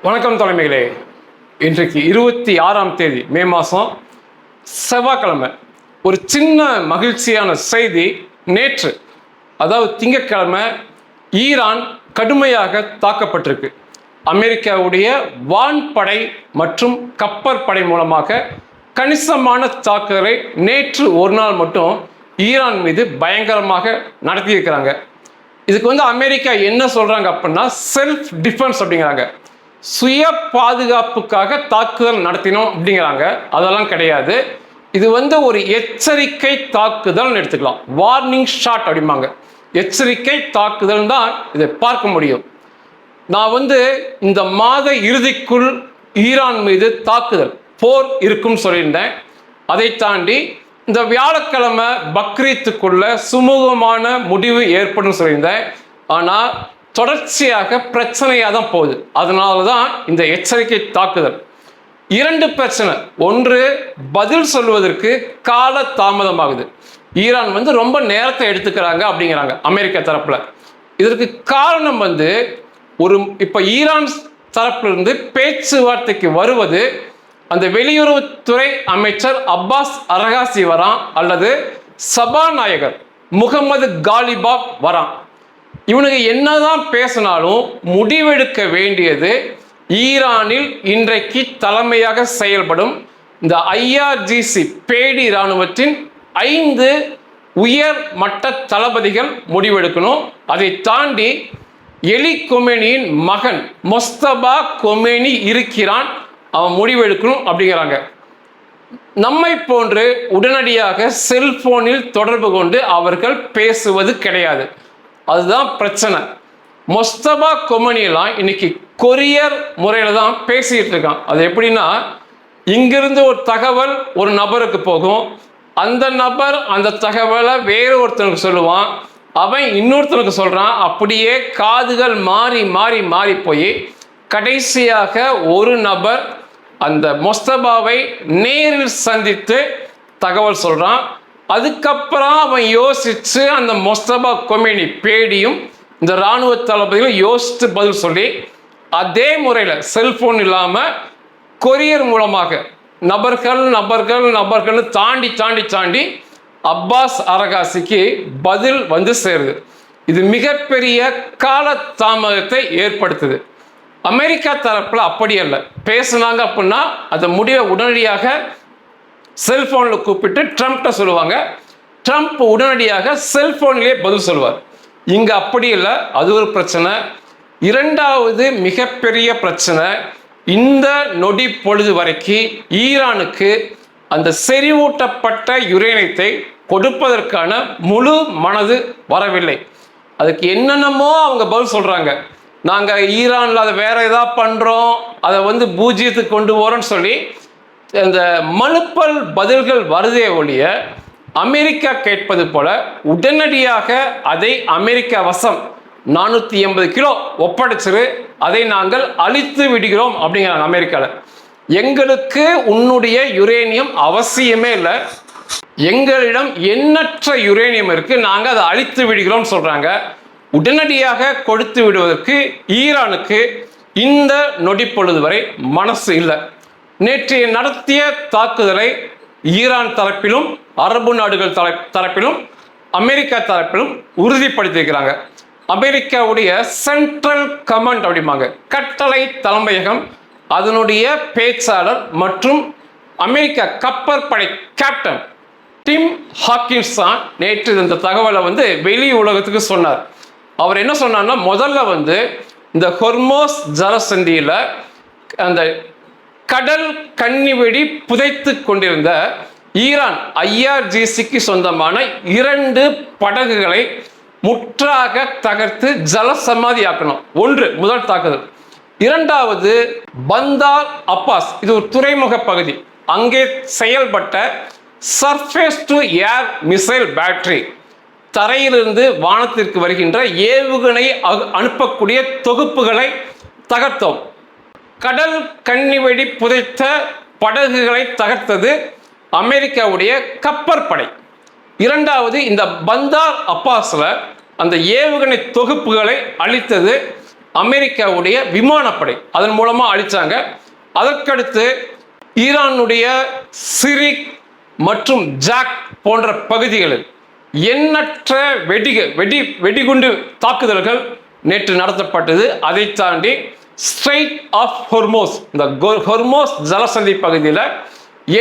வணக்கம் தலைமைகளே. இன்றைக்கு 26ஆம் தேதி மே மாதம் செவ்வாய்க்கிழமை. ஒரு சின்ன மகிழ்ச்சியான செய்தி. நேற்று, அதாவது திங்கட்கிழமை, ஈரான் கடுமையாக தாக்கப்பட்டிருக்கு. அமெரிக்காவுடைய வான்படை மற்றும் கப்பற்படை மூலமாக கணிசமான தாக்குதலை நேற்று ஒரு நாள் மட்டும் ஈரான் மீது பயங்கரமாக நடத்தியிருக்கிறாங்க. இதுக்கு அமெரிக்கா என்ன சொல்றாங்க அப்படின்னா, செல்ஃப் டிஃபென்ஸ் அப்படிங்கிறாங்க. சுய பாதுகாப்புக்காக தாக்குதல் நடத்தினோம் அப்படிங்கிறாங்க. அதெல்லாம் கிடையாது. இது ஒரு எச்சரிக்கை தாக்குதல் எடுத்துக்கலாம். வார்னிங் ஷாட் அப்படிம்பாங்க. எச்சரிக்கை தாக்குதல் தான் இதை பார்க்க முடியும். நான் இந்த மாத இறுதிக்குள் ஈரான் மீது தாக்குதல் போர் இருக்குன்னு சொல்லியிருந்தேன். அதை தாண்டி இந்த வியாழக்கிழமை பக்ரீத்துக்குள்ள சுமூகமான முடிவு ஏற்படும் சொல்லியிருந்தேன். ஆனால் தொடர்ச்சியாக பிரச்சனையாக தான் போகுது. அதனால தான் இந்த எச்சரிக்கை தாக்குதல். இரண்டு பிரச்சனை. ஒன்று, பதில் சொல்வதற்கு கால தாமதமாகுது. ஈரான் ரொம்ப நேரத்தை எடுத்துக்கிறாங்க அப்படிங்கிறாங்க அமெரிக்கா தரப்புல. இதற்கு காரணம் இப்ப ஈரான் தரப்பிலிருந்து பேச்சுவார்த்தைக்கு வருவது அந்த வெளியுறவுத்துறை அமைச்சர் அப்பாஸ் அரகாசி வரான், அல்லது சபாநாயகர் முகமது காலிபாப் வரான். இவனுக்கு என்னதான் பேசினாலும் முடிவெடுக்க வேண்டியது ஈரானில் இன்றைக்கு தலைமையாக செயல்படும் இந்த IRGC பேடி இராணுவத்தின் 5 உயர் மட்ட தளபதிகள் முடிவெடுக்கணும். அதை தாண்டி எலி கொமேனியின் மகன் மொஸ்தபா கொமேனி இருக்கிறான், அவன் முடிவெடுக்கணும் அப்படிங்கிறாங்க. நம்மை போன்று உடனடியாக செல்போனில் தொடர்பு கொண்டு அவர்கள் பேசுவது கிடையாது. அதுதான் பிரச்சனை. மொஸ்தபா கொமேனிலாம் இன்னைக்கு கொரியர் முறையில் தான் பேசிக்கிட்டு இருக்கான். அது எப்படின்னா, இங்கிருந்து ஒரு தகவல் ஒரு நபருக்கு போகும், அந்த நபர் அந்த தகவலை வேறு ஒருத்தனுக்கு சொல்லுவான், அவன் இன்னொருத்தனுக்கு சொல்றான். அப்படியே காதுகள் மாறி மாறி மாறி போய் கடைசியாக ஒரு நபர் அந்த மொஸ்தபாவை நேரில் சந்தித்து தகவல் சொல்றான். அதுக்கப்புறம் அவன் யோசிச்சு அந்த மொஸ்தபா கொமேனி பேடியும் இந்த இராணுவ தளபதிகளும் யோசித்து பதில் சொல்லி, அதே முறையில் செல்போன் இல்லாமல் கொரியர் மூலமாக நபர்கள் நபர்கள் நபர்கள் தாண்டி தாண்டி தாண்டி அப்பாஸ் அரகாசிக்கு பதில் சேருது. இது மிகப்பெரிய கால தாமதத்தை ஏற்படுத்துது. அமெரிக்கா தரப்பில் அப்படி அல்ல. பேசுனாங்க அப்படின்னா அந்த முடிவை உடனடியாக செல்போனில் கூப்பிட்டு ட்ரம்ப்ட சொல்லுவாங்க. ட்ரம்ப் உடனடியாக செல்போனிலே பதில் சொல்லுவார். இங்கே அப்படி இல்லை. அது ஒரு பிரச்சனை. இரண்டாவது மிகப்பெரிய பிரச்சனை, இந்த நொடி பொழுது வரைக்கும் ஈரானுக்கு அந்த செறிவூட்டப்பட்ட யுரேனியத்தை கொடுப்பதற்கான முழு மனது வரவில்லை. அதுக்கு என்னென்னமோ அவங்க பதில் சொல்கிறாங்க. நாங்கள் ஈரானில் அதை வேற ஏதாவது பண்ணுறோம், அதை பூஜ்ஜியத்துக்கு கொண்டு போகிறோன்னு சொல்லி இந்த மனுப்பல் பதில்கள் வருதே ஒழிய, அமெரிக்கா கேட்பது போல உடனடியாக அதை அமெரிக்கா வசம் 480 கிலோ ஒப்படைச்சிரு, அதை நாங்கள் அழித்து விடுகிறோம் அப்படிங்கிறாங்க அமெரிக்காவில். எங்களுக்கு உன்னுடைய யுரேனியம் அவசியமே இல்லை, எங்களிடம் எண்ணற்ற யுரேனியம் இருக்கு, நாங்கள் அதை அழித்து விடுகிறோம் சொல்றாங்க. உடனடியாக கொடுத்து விடுவதற்கு ஈரானுக்கு இந்த நொடி பொழுது வரை மனசு இல்லை. நேற்றைய நடத்திய தாக்குதலை ஈரான் தரப்பிலும் அரபு நாடுகள் தரப்பிலும் அமெரிக்கா தரப்பிலும் உறுதிப்படுத்தியிருக்கிறாங்க. அமெரிக்காவுடைய சென்ட்ரல் கமாண்ட் அப்படிம்பாங்க, கட்டளை தலைமையகம், அதனுடைய பேச்சாளர் மற்றும் அமெரிக்கா கப்பற்படை கேப்டன் டிம் ஹாக்கின்ஸ் தான் நேற்று இந்த தகவலை வெளி உலகத்துக்கு சொன்னார். அவர் என்ன சொன்னார்னா, முதல்ல இந்த ஹொர்மோஸ் ஜலசந்தியில் அந்த கடல் கன்னிவெடி புதைத்து கொண்டிருந்த ஈரான் IRGCக்கு சொந்தமான 2 படகுகளை முற்றாக தகர்த்து ஜலசமாதியாக்கணும். ஒன்று முதல் தாக்குதல். இரண்டாவது, பந்தார் அப்பாஸ், இது ஒரு துறைமுக பகுதி, அங்கே செயல்பட்ட surface to air missile battery, தரையிலிருந்து வானத்திற்கு வருகின்ற ஏவுகணை அனுப்பக்கூடிய தொகுப்புகளை தகர்த்தோம். கடல் கன்னிவெடி புதைத்த படகுகளை தகர்த்தது அமெரிக்காவுடைய கப்பற்படை. இரண்டாவது, இந்த பந்தார் அப்பாஸ்ல அந்த ஏவுகணை தொகுப்புகளை அளித்தது அமெரிக்காவுடைய விமானப்படை அதன் மூலமா அழிச்சாங்க. அதற்கடுத்து ஈரானுடைய சிரிக் மற்றும் ஜாக் போன்ற பகுதிகளில் எண்ணற்ற வெடிகுண்டு தாக்குதல்கள் நேற்று நடத்தப்பட்டது. அதை தாண்டி ஸ்ட்ரெய்ட் ஆஃப் ஹொர்மோஸ், இந்த ஹொர்மோஸ் ஜலசந்தி பகுதியில்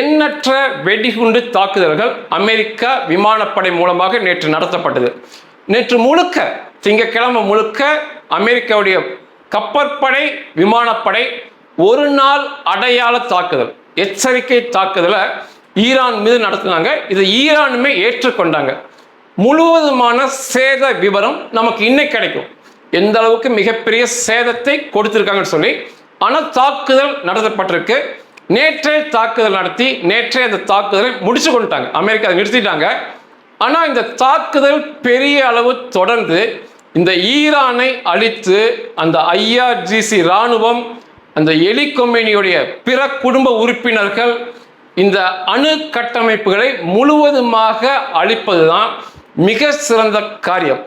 எண்ணற்ற வெடிகுண்டு தாக்குதல்கள் அமெரிக்கா விமானப்படை மூலமாக நேற்று நடத்தப்பட்டது. நேற்று முழுக்க திங்கட்கிழமை முழுக்க அமெரிக்காவுடைய கப்பற்படை விமானப்படை ஒரு நாள் அடையாள தாக்குதல், எச்சரிக்கை தாக்குதலை ஈரான் மீது நடத்தினாங்க. இதை ஈரானுமே ஏற்றுக்கொண்டாங்க. முழுவதுமான சேத விவரம் நமக்கு இன்னைக்கு கிடைக்கும், எந்த அளவுக்கு மிகப்பெரிய சேதத்தை கொடுத்திருக்காங்கன்னு சொல்லி. ஆனால் தாக்குதல் நடத்தப்பட்டிருக்கு. நேற்றே தாக்குதல் நடத்தி நேற்றே அந்த தாக்குதலை முடிச்சு கொண்டுட்டாங்க, அமெரிக்கா நிறுத்திட்டாங்க. ஆனால் இந்த தாக்குதல் பெரிய அளவு தொடர்ந்து இந்த ஈரானை அழித்து அந்த IRGC இராணுவம், அந்த எலி கொமேனியுடைய பிற குடும்ப உறுப்பினர்கள், இந்த அணு கட்டமைப்புகளை முழுவதுமாக அழிப்பதுதான் மிக சிறந்த காரியம்.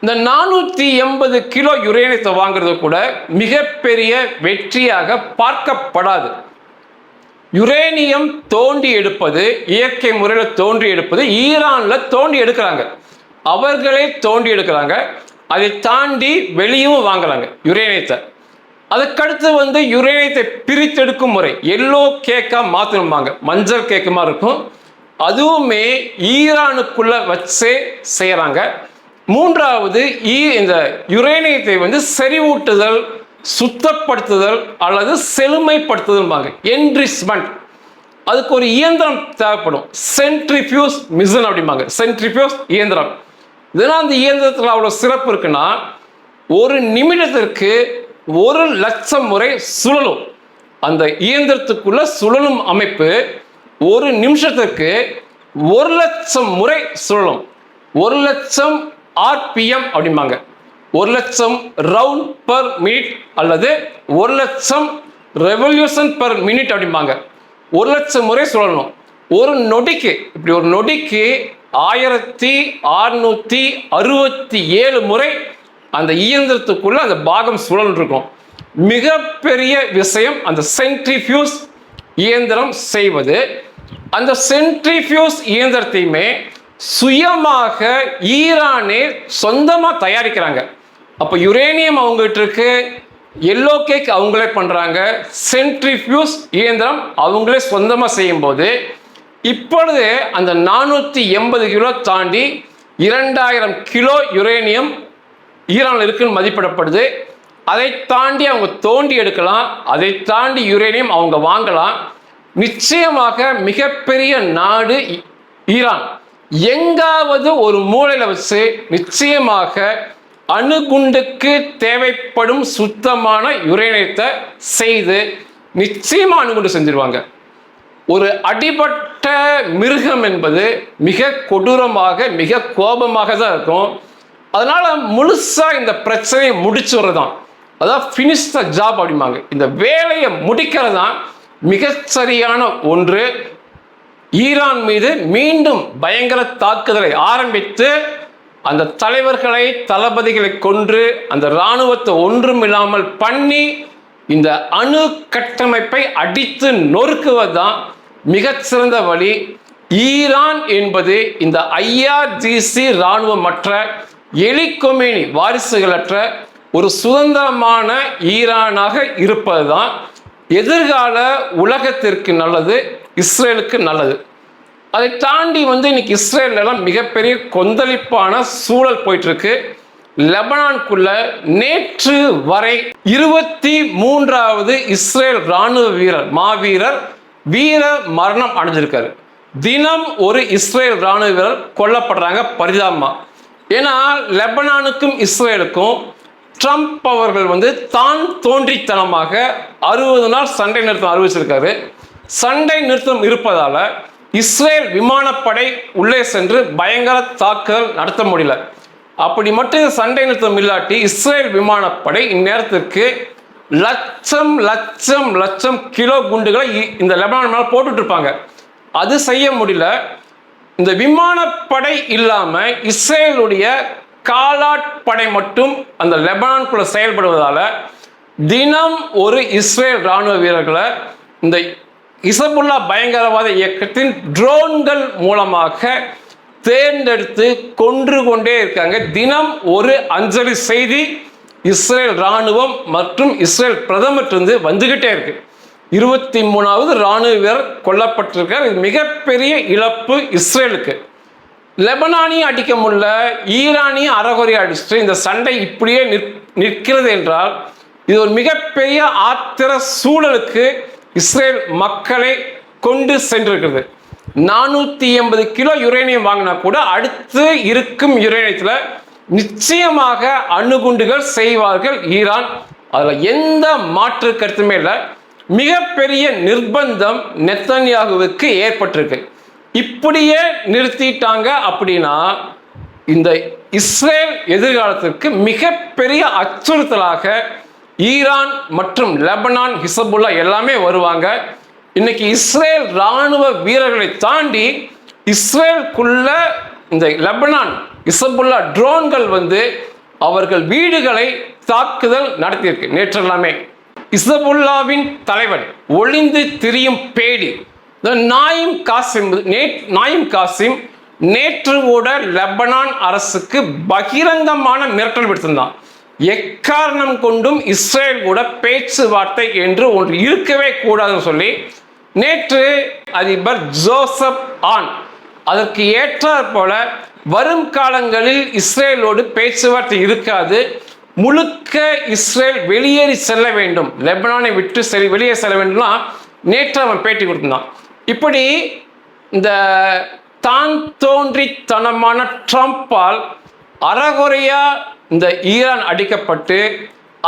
இந்த 480 கிலோ யுரேனியத்தை வாங்குறது கூட மிகப்பெரிய வெற்றியாக பார்க்கப்படாது. யுரேனியம் தோண்டி எடுப்பது, இயற்கை முறையில் தோண்டி எடுப்பது, ஈரானில் தோண்டி எடுக்கிறாங்க, அவர்களே தோண்டி எடுக்கிறாங்க. அதை தாண்டி வெளியும் வாங்குறாங்க யுரேனியத்தை. அதுக்கடுத்து யுரேனியத்தை பிரித்தெடுக்கும் முறை எல்லோ கேக்கா மாற்றணும்பாங்க, மஞ்சள் கேக்கு மாதிரி இருக்கும், அதுவுமே ஈரானுக்குள்ள வச்சே செய்யறாங்க. மூன்றாவது இந்த யுரேனியத்தை செறிவூட்டுதல், சுத்தப்படுத்துதல் அல்லது செழுமைப்படுத்துதல், என்ரிச்மெண்ட். அதுக்கு ஒரு இயந்திரம் தேவைப்படும், சென்ட்ரிஃபியூஸ் மிஷின் அப்படிம்பாங்க, சென்ட்ரிஃபியூஸ் இயந்திரம். இதனால் அந்த இயந்திரத்தில் அவ்வளோ சிறப்பு இருக்குன்னா, ஒரு நிமிடத்திற்கு 1,00,000 முறை சுழலும். அந்த இயந்திரத்துக்குள்ள சுழலும் அமைப்பு ஒரு நிமிஷத்துக்கு 1,00,000 முறை சுழலும். 1,00,000 RPM அப்படிம்பாங்க, 1,00,000 ரவுண்ட் பர் மினிட் அல்லது 1,00,000 ரெவல்யூஷன் பர் மினிட் அப்படிம்பாங்க. 1,00,000 முறை சுழலும் ஒரு நொடிக்கு. இப்படி ஒரு நொடிக்கு 1667 முறை அந்த இயந்திரத்துக்குள்ள அந்த பாகம் சுழல் இருக்கும். மிகப்பெரிய விஷயம் அந்த சென்ட்ரிஃபியூஸ் இயந்திரம் செய்வது. அந்த சென்ட்ரிஃபியூஸ் இயந்திரத்தையுமே சுயமாக ஈரானே சொந்தமாக தயாரிக்கிறாங்க. அப்போ யுரேனியம் அவங்ககிட்ட இருக்கு, எல்லோ கேக் அவங்களே பண்ணுறாங்க, சென்ட்ரிஃபியூஸ் இயந்திரம் அவங்களே சொந்தமாக செய்யும்போது இப்பொழுது அந்த 480 கிலோ தாண்டி 2000 கிலோ யுரேனியம் ஈரானில் இருக்குன்னு மதிப்பிடப்படுது. அதை தாண்டி அவங்க தோண்டி எடுக்கலாம், அதை தாண்டி யுரேனியம் அவங்க வாங்கலாம். நிச்சயமாக மிகப்பெரிய நாடு ஈரான். எங்காவது ஒரு மூலையில் வச்சு நிச்சயமாக அணுகுண்டுக்கு தேவைப்படும் சுத்தமான யுரேனியத்தை செய்து நிச்சயமா அணுகுண்டு செஞ்சிருவாங்க. ஒரு அடிபட்ட மிருகம் என்பது மிக கொடூரமாக மிக கோபமாக தான் இருக்கும். அதனால முழுசா இந்த பிரச்சனையை முடிச்சுறதான், அதாவது ஃபினிஷ் த ஜாப் அப்படிம்பாங்க. இந்த வேலையை முடிக்கிறது தான் மிகச்சரியான ஒன்று. ஈரான் மீது மீண்டும் பயங்கர தாக்குதலை ஆரம்பித்து அந்த தலைவர்களை தளபதிகளை கொன்று அந்த இராணுவத்தை ஒன்றுமில்லாமல் பண்ணி இந்த அணு கட்டமைப்பை அடித்து நொறுக்குவதுதான் மிகச்சிறந்த வழி. ஈரான் என்பது இந்த IRGC இராணுவமற்ற எலி கொமேனி வாரிசுகளற்ற ஒரு சுதந்திரமான ஈரானாக இருப்பதுதான் எதிர்கால உலகத்திற்கு நல்லது, இஸ்ரேலுக்கு நல்லது. அதை தாண்டி இன்னைக்கு இஸ்ரேல்லாம் மிகப்பெரிய கொந்தளிப்பான சூழல் போயிட்டு இருக்கு. லெபனானுக்குள்ள நேற்று வரை 23வது இஸ்ரேல் இராணுவ வீரர் மாவீரர் வீர மரணம் அடைஞ்சிருக்காரு. தினம் ஒரு இஸ்ரேல் இராணுவ வீரர் கொல்லப்படுறாங்க பரிதாபமா. ஏன்னா லெபனானுக்கும் இஸ்ரேலுக்கும் ட்ரம்ப் அவர்கள் தான் தோன்றித்தனமாக 60 நாள் சண்டை நிறுத்தம் அறிவிச்சிருக்காரு. சண்டை நிறுத்தம் இருப்பதால இஸ்ரேல் விமானப்படை உள்ளே சென்று பயங்கர தாக்குதல் நடத்த முடியல. அப்படி மட்டும் சண்டை நிறுத்தம் இல்லாட்டி இஸ்ரேல் விமானப்படை இந்நேரத்திற்கு லட்சம் லட்சம் லட்சம் கிலோ குண்டுகளை இந்த லெபனான் மேல போட்டுட்டு இருப்பாங்க. அது செய்ய முடியல. இந்த விமானப்படை இல்லாம இஸ்ரேலுடைய காலாட்படை மட்டும் அந்த லெபனானுக்குள்ள செயல்படுவதால தினம் ஒரு இஸ்ரேல் ராணுவ வீரர்களை இந்த ஹிஸ்புல்லா பயங்கரவாத இயக்கத்தின் ட்ரோன்கள் மூலமாக தேர்ந்தெடுத்து கொன்று கொண்டே இருக்காங்க. தினம் ஒரு அஞ்சலி செய்தி இஸ்ரேல் ராணுவம் மற்றும் இஸ்ரேல் பிரதமர் வந்துகிட்டே இருக்கு. 23வது ராணுவ வீரர் கொல்லப்பட்டிருக்கார். இது மிகப்பெரிய இழப்பு இஸ்ரேலுக்கு. லெபனானையும் அடிக்க முடியல, ஈரானையும் அறகுறையா அடிச்சுட்டு இந்த சண்டை இப்படியே நிற்கிறது என்றால் இது ஒரு மிகப்பெரிய ஆத்திர சூழலுக்கு இஸ்ரேல் மக்களை கொண்டு சென்றிருக்கிறது. 480 கிலோ யுரேனியம் வாங்கினா கூட அடுத்து இருக்கும் யுரேனியத்தில் நிச்சயமாக அணுகுண்டுகள் செய்வார்கள் ஈரான். அதில் எந்த மாற்று கருத்துமே இல்லை. மிகப்பெரிய நிர்பந்தம் நெத்தன்யாகுவுக்கு ஏற்பட்டிருக்கு. இப்படியே நிறுத்திட்டாங்க அப்படின்னா இந்த இஸ்ரேல் எதிர்காலத்திற்கு மிகப்பெரிய அச்சுறுத்தலாக ஈரான் மற்றும் லெபனான் ஹிஸ்புல்லா எல்லாமே வருவாங்க. இன்னைக்கு இஸ்ரேல் ராணுவ வீரர்களை தாண்டி இஸ்ரேலுக்குள்ள இந்த லெபனான் ஹிஸ்புல்லா ட்ரோன்கள் அவர்கள் வீடுகளை தாக்குதல் நடத்தியிருக்கு. நேற்று எல்லாமே ஹிஸ்புல்லாவின் தலைவன் ஒளிந்து திரியும் பேடி நாயிம் காசிம் நேற்று கூட லெபனான் அரசுக்கு பகிரங்கமான மிரட்டல் விடுத்திருந்தான். எக்காரணம் கொண்டும் இஸ்ரேல் கூட பேச்சுவார்த்தை என்று ஒன்று இருக்கவே கூடாதுன்னு சொல்லி நேற்று அதிபர் ஜோசப் ஆன் அதற்கு ஏற்றாற் போல வரும் காலங்களில் இஸ்ரேலோடு பேச்சுவார்த்தை இருக்காது, முழுக்க இஸ்ரேல் வெளியேறி செல்ல வேண்டும், லெபனானை விட்டு வெளியே செல்ல வேண்டும்னா நேற்று அவன் பேட்டி கொடுத்திருந்தான். இப்படி இந்த தான் தோன்றித்தனமான ட்ரம்பால் அறகுறையா இந்த ஈரான் அடிக்கப்பட்டு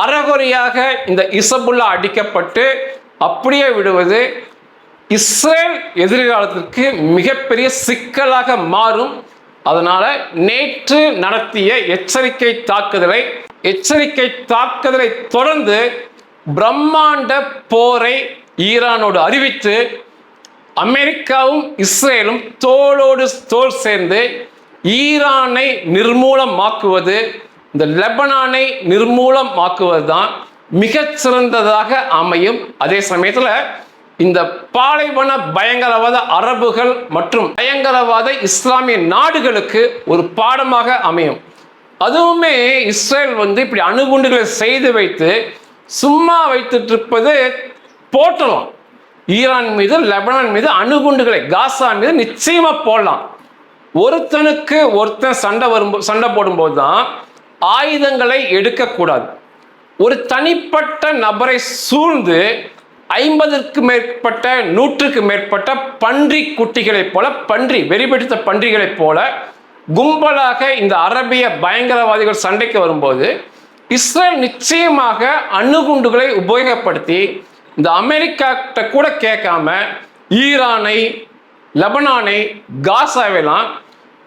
அறகுறையாக இந்த ஹிஸ்புல்லா அடிக்கப்பட்டு அப்படியே விடுவது இஸ்ரேல் எதிர்காலத்திற்கு மிகப்பெரிய சிக்கலாக மாறும். அதனால நேற்று நடத்திய எச்சரிக்கை தாக்குதலை தொடர்ந்து பிரம்மாண்ட போரை ஈரானோடு அறிவித்து அமெரிக்காவும் இஸ்ரேலும் தோளோடு தோள் சேர்ந்து ஈரானை நிர்மூலமாக்குவது, இந்த லெபனானை நிர்மூலமாக்குவது தான் மிகச்சிறந்ததாக அமையும். அதே சமயத்தில் இந்த பாலைவன பயங்கரவாத அரபுகள் மற்றும் பயங்கரவாத இஸ்லாமிய நாடுகளுக்கு ஒரு பாடமாக அமையும். அதுவுமே இஸ்ரேல் இப்படி அணுகுண்டுகளை செய்து வைத்து சும்மா வைத்துட்டு இருப்பது போட்டலாம். ஈரான் மீது லெபனான் மீது அணுகுண்டுகளை காசா மீது நிச்சயமா போடலாம். ஒருத்தனுக்கு ஒருத்தன் சண்டை போடும்போது தான் ஆயுதங்களை எடுக்கக்கூடாது. ஒரு தனிப்பட்ட நபரை சூழ்ந்து 50க்கு மேற்பட்ட 100க்கு மேற்பட்ட பன்றி குட்டிகளைப் போல வெறிபிடித்த பன்றிகளைப் போல கும்பலாக இந்த அரபிய பயங்கரவாதிகள் சண்டைக்கு வரும்போது இஸ்ரேல் நிச்சயமாக அணுகுண்டுகளை உபயோகப்படுத்தி இந்த அமெரிக்கா கிட்ட கூட கேட்காம ஈரானை, லெபனானை, காசாவெல்லாம்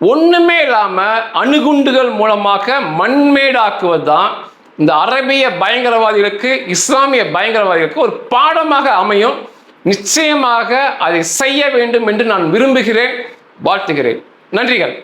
ஒண்ணுமே இல்லாம அணுகுண்டுகள் மூலமாக மண்மேடாக்குவது தான் இந்த அரபிய பயங்கரவாதிகளுக்கு, இஸ்லாமிய பயங்கரவாதிகளுக்கு ஒரு பாடமாக அமையும். நிச்சயமாக அதை செய்ய வேண்டும் என்று நான் விரும்புகிறேன், வாழ்த்துகிறேன். நன்றிகள்.